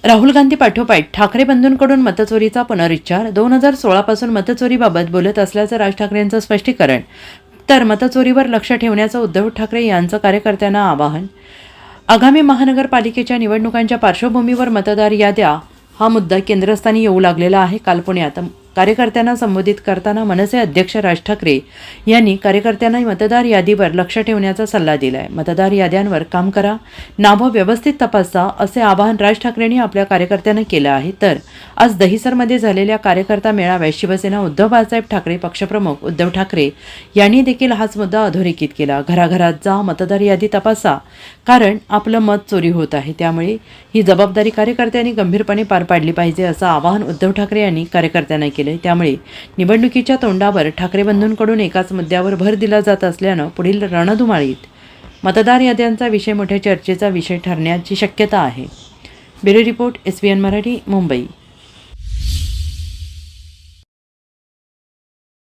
राहुल गांधी पाठोपाठ ठाकरे बंधूंकडून मतचोरीचा पुनरुच्चार. 2016 पासून मतचोरीबाबत बोलत असल्याचं राज ठाकरेंचं स्पष्टीकरण. तर मतचोरीवर लक्ष ठेवण्याचं उद्धव ठाकरे यांचं कार्यकर्त्यांना आवाहन. आगामी महानगरपालिकेच्या निवडणुकांच्या पार्श्वभूमीवर मतदार याद्या हा मुद्दा केंद्रस्थानी येऊ लागलेला आहे. काल पुण्यात कार्यकर्त्यांना संबोधित करताना मनसे अध्यक्ष राज ठाकरे यांनी कार्यकर्त्यांना मतदार यादीवर लक्ष ठेवण्याचा सल्ला दिलाय. मतदार याद्यांवर काम करा, नावं व्यवस्थित तपासा, असे आवाहन राज ठाकरेंनी आपल्या कार्यकर्त्यांना केलं आहे. तर आज दहिसरमध्ये झालेल्या कार्यकर्ता मेळाव्यात शिवसेना उद्धव बाळासाहेब ठाकरे पक्षप्रमुख उद्धव ठाकरे यांनी देखील हाच मुद्दा अधोरेखित केला. घराघरात जा, मतदार यादी तपासा, कारण आपलं मत चोरी होत आहे. त्यामुळे ही जबाबदारी कार्यकर्त्यांनी गंभीरपणे पार पाडली पाहिजे, असं आवाहन उद्धव ठाकरे यांनी कार्यकर्त्यांना केलं. त्यामुळे निवडणुकीच्या तोंडावर ठाकरे बंधूंकडून एकाच मुद्द्यावर भर दिला जात असल्यानं पुढील रणधुमाळीत मतदार याद्यांचा विषय मोठ्या चर्चेचा विषय ठरण्याची शक्यता आहे. Bureau report, SBN Marathi, Mumbai.